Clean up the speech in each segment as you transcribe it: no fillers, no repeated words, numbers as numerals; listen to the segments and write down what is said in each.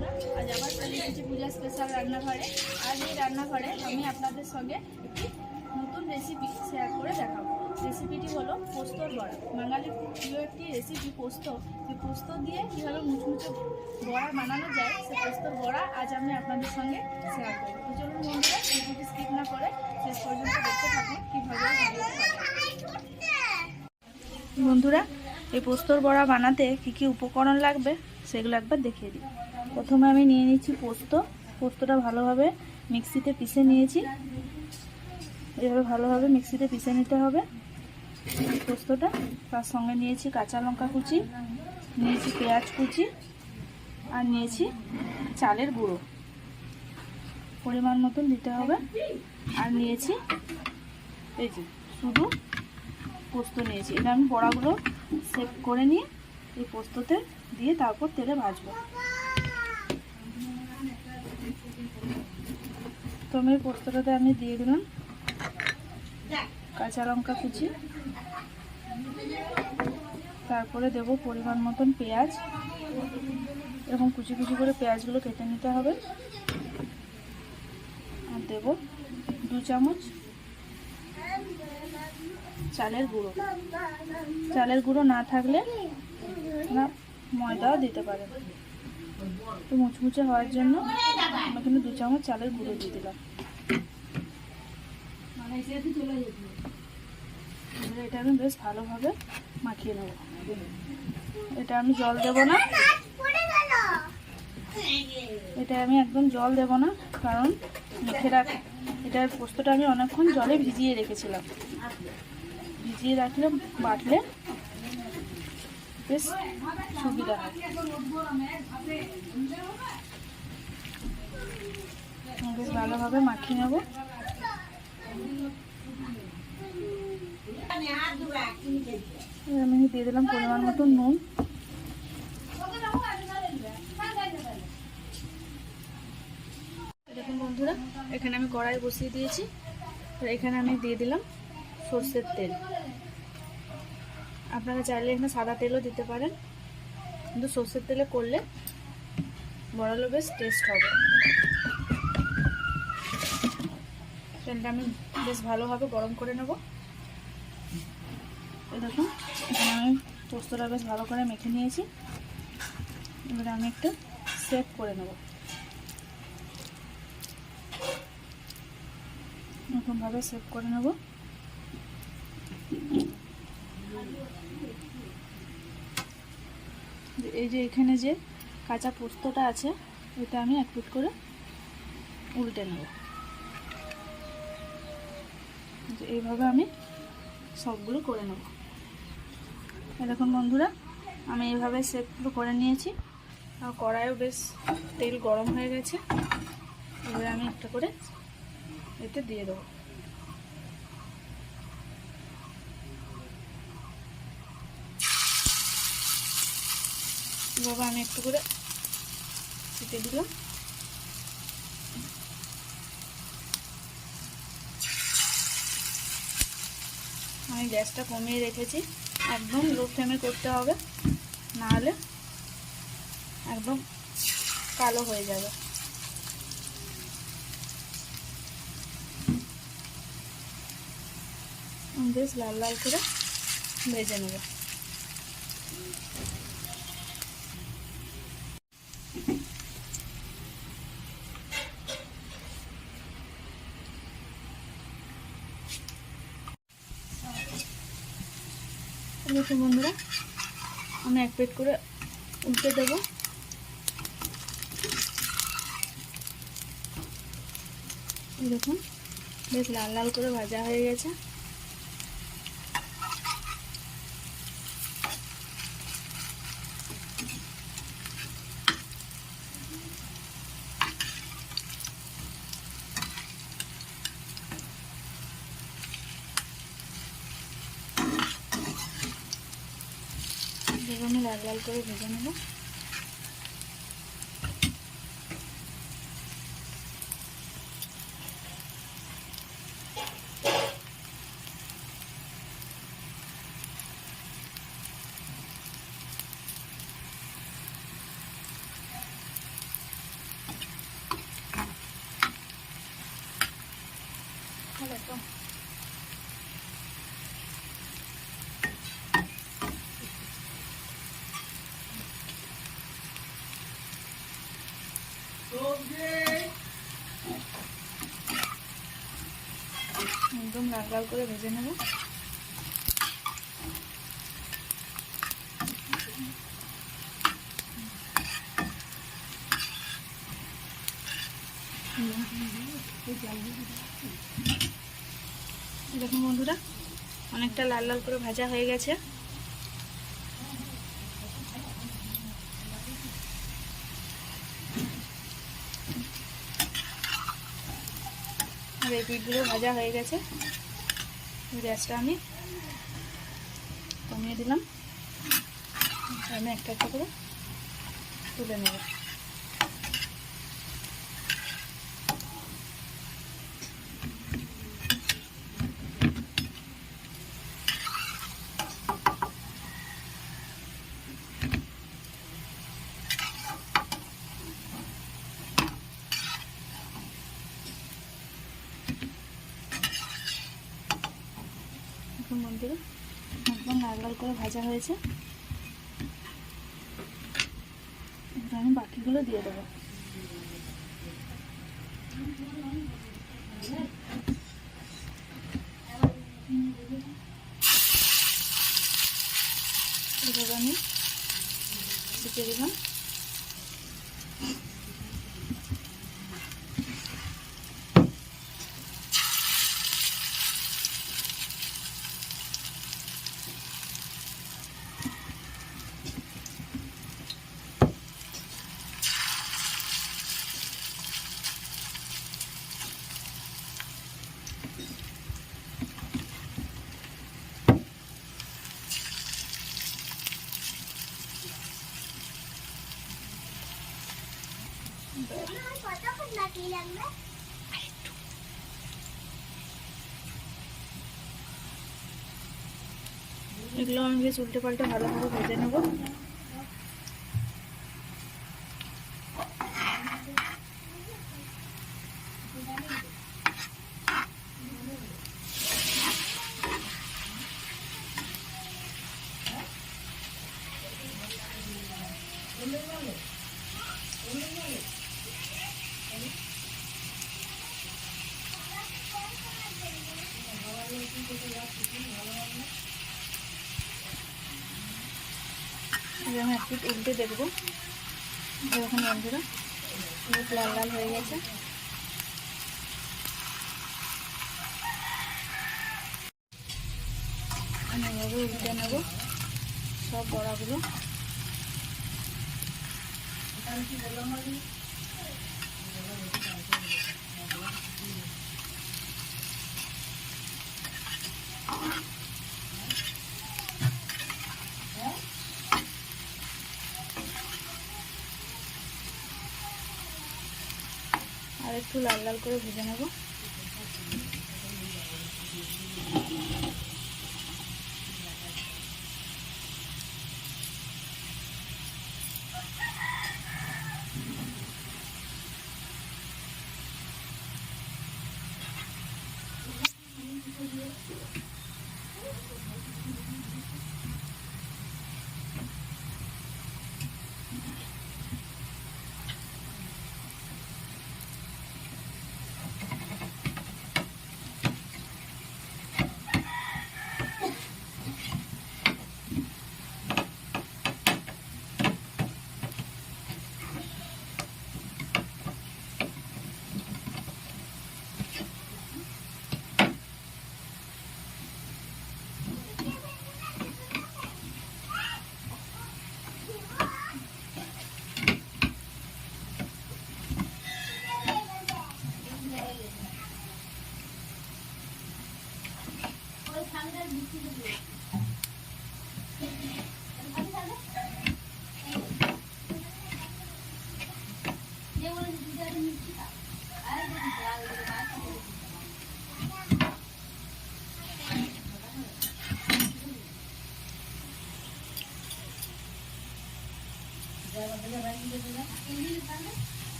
বন্ধুরা, আজ আবার চলে এসেছি পূজা স্পেশাল রান্নাঘরে। আজ এই রান্নাঘরে আমি আপনাদের সঙ্গে একটি নতুন রেসিপি শেয়ার করে দেখাবো। রেসিপিটি হলো পোস্তর বড়া। বাঙালির খুব প্রিয় একটি রেসিপি পোস্ত। সেই পোস্ত দিয়ে কীভাবে মুচমুচে বড়া বানানো যায়, সে পোস্তর বড়া আজ আমি আপনাদের সঙ্গে শেয়ার করবো। তো চলুন বন্ধুরা, ভিডিওটি স্কিপ না করে শেষ পর্যন্ত দেখতে থাকুন কীভাবে বন্ধুরা, এই পোস্তর বড়া বানাতে কি কি উপকরণ লাগবে সেগুলো একবার দেখিয়ে দিই। প্রথমে আমি নিয়ে নিচ্ছি পোস্তটা ভালোভাবে মিক্সিতে পিষে নিয়েছি। এভাবে ভালোভাবে মিক্সিতে পিষে নিতে হবে পোস্তটা। তার সঙ্গে নিয়েছি কাঁচা লঙ্কা কুচি, নিয়েছি পেঁয়াজ কুচি, আর নিয়েছি চালের গুঁড়ো পরিমাণ মতন দিতে হবে। আর নিয়েছি এই যে শুধু পোস্ত নিয়েছি। এটা আমি বড়াগুলো সেভ করে নিয়ে এই পোস্ততে দিয়ে তারপর তেলে ভাজবো। তো আমি পোস্তটাতে আমি দিয়ে দিলাম কাঁচা লঙ্কা কুচি, তারপরে দেব পরিমাণ মতন পেঁয়াজ। এরকম কুচি কুচি করে পেঁয়াজগুলো কেটে নিতে হবে। আর দেব 2 চামচ চালের গুঁড়ো। চালের গুঁড়ো না থাকলে না ময়দাও দিতে পারেন। তো মুচমুচে হওয়ার জন্য আমরা কিন্তু 2 চামচ চালের গুঁড়ো দিয়ে দিলাম। এটা আমি বেশ ভালোভাবে মাখিয়ে নেব। এটা আমি জল দেব না, এটা আমি একদম জল দেব না, কারণ এটার পোস্তটা আমি অনেকক্ষণ জলে ভিজিয়ে রেখেছিলাম। ভিজিয়ে রাখলে বাটলে বেশ সুবিধা হয়। বেশ ভালোভাবে মাখিয়ে নেব। আমি দিয়ে দিলাম পরিমাণ মতো নুন। দেখুন বন্ধুরা, এখানে আমি কড়াই বসিয়ে দিয়েছি। এখানে আমি দিয়ে দিলাম সরষের তেল। আপনারা চাইলে এখানে সাদা তেলও দিতে পারেন, কিন্তু সরষের তেলে করলে বড়ালো বেশ টেস্ট হবে। তেলটা আমি বেশ ভালোভাবে গরম করে নেব। দেখুন, এখানে আমি পোস্তটা বেশ ভালো করে মেখে নিয়েছি। এবারে আমি একটু সেভ করে নেব। এরকমভাবে সেভ করে নেব। এই যে এখানে যে কাঁচা পোস্তটা আছে, এটা আমি এক পিঠ করে উল্টে নেব। এইভাবে আমি সবগুলো করে নেব। দেখুন বন্ধুরা, আমি এইভাবে সেভগুলো করে নিয়েছি। আর কড়াইও বেশ তেল গরম হয়ে গেছে। এবারে আমি একটা করে এতে দিয়ে দেবো। এভাবে আমি একটু করে ছিটে দিলাম। আমি গ্যাসটা কমিয়ে রেখেছি। একদম লো ফ্লেমে করতে হবে, না হলে একদম কালো হয়ে যাবে। বেশ লাল লাল করে ভেজে নেব। দেখুন বন্ধুরা, আমি এক প্লেট করে উল্টে দেবো। দেখুন, বেশ লাল লাল করে ভাজা হয়ে গেছে। আমি লাল লাল করে ভেজে নেব। একদম লাল লাল করে ভেজে নেব। দেখুন বন্ধুরা, অনেকটা লাল লাল করে ভাজা হয়ে গেছে। আর এই পিঠগুলো ভাজা হয়ে গেছে। গ্যাসটা আমি কমিয়ে দিলাম। আমি একটা একটা করে তুলে নেব। মন্দিরে একদম লাল লাল করে ভাজা হয়েছে। এবার আমি বাকিগুলো দিয়ে দেবো। এবার আমি ছেঁচে দিলাম। এগুলো আমি বেশ উল্টে পাল্টে ভালোভাবে ভেজে নেব। আমি একটু উল্টে দেখবো। এরকম বন্ধুরা খুব লাল লাল হয়ে গেছে। আমি এভাবে উল্টে নেব সব বড়াগুলো। আর একটু লাল লাল করে ভেজে নেব।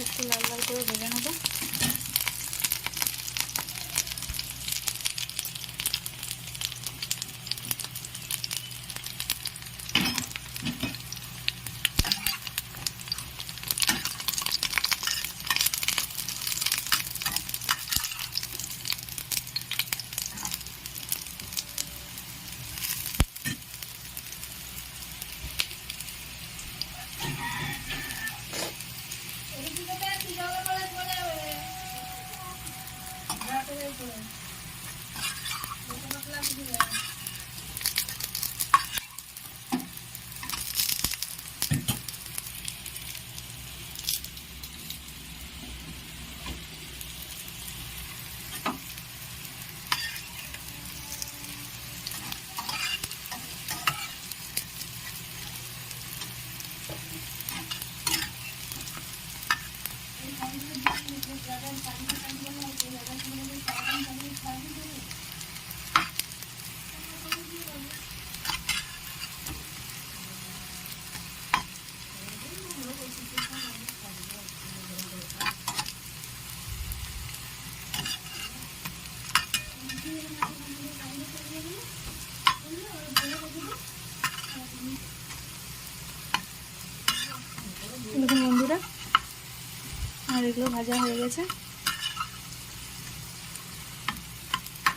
একটু লাল লাল করে ভেজে নেব। দেখুন বন্ধুরা, আর এগুলো ভাজা হয়ে গেছে।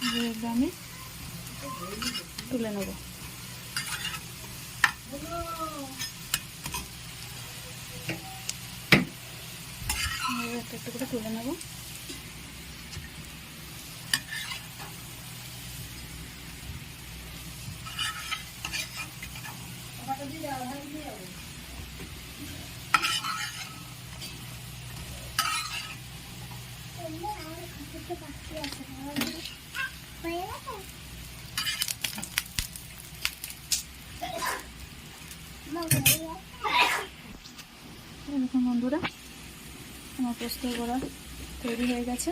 এগুলো আমি তুলে নেব। একটা একটা করে তুলে নেব। দেখুন বন্ধুরা, আমার পোস্ত বড়া তৈরি হয়ে গেছে।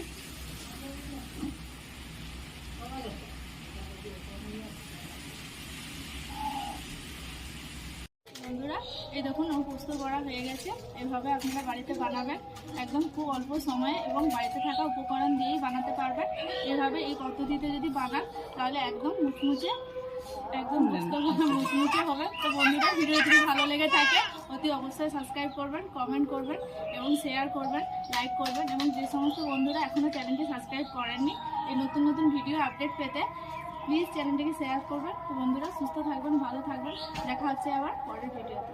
বন্ধুরা, এই দেখুন আমার পোস্ত বড়া হয়ে গেছে। এভাবে আপনারা বাড়িতে বানাবেন, একদম খুব অল্প সময়ে এবং বাড়িতে থাকা উপকরণ দিয়েই বানাতে পারবেন। এভাবে এই পদ্ধতিতে যদি বানান তাহলে একদম মুচমুচে, একদম পোস্ত বড়া মুচমুচে হবে। তো বন্ধুরা, ভিডিও যদি ভালো লেগে থাকে অতি অবশ্যই সাবস্ক্রাইব করবেন, কমেন্ট করবেন এবং শেয়ার করবেন, লাইক করবেন। এবং যে সমস্ত বন্ধুরা এখনও চ্যানেলটি সাবস্ক্রাইব করেননি এই নতুন নতুন ভিডিও আপডেট পেতে প্লিজ চ্যানেলটিকে শেয়ার করবেন। তো বন্ধুরা, সুস্থ থাকবেন, ভালো থাকবেন। দেখা হচ্ছে আবার পরের ভিডিওতে।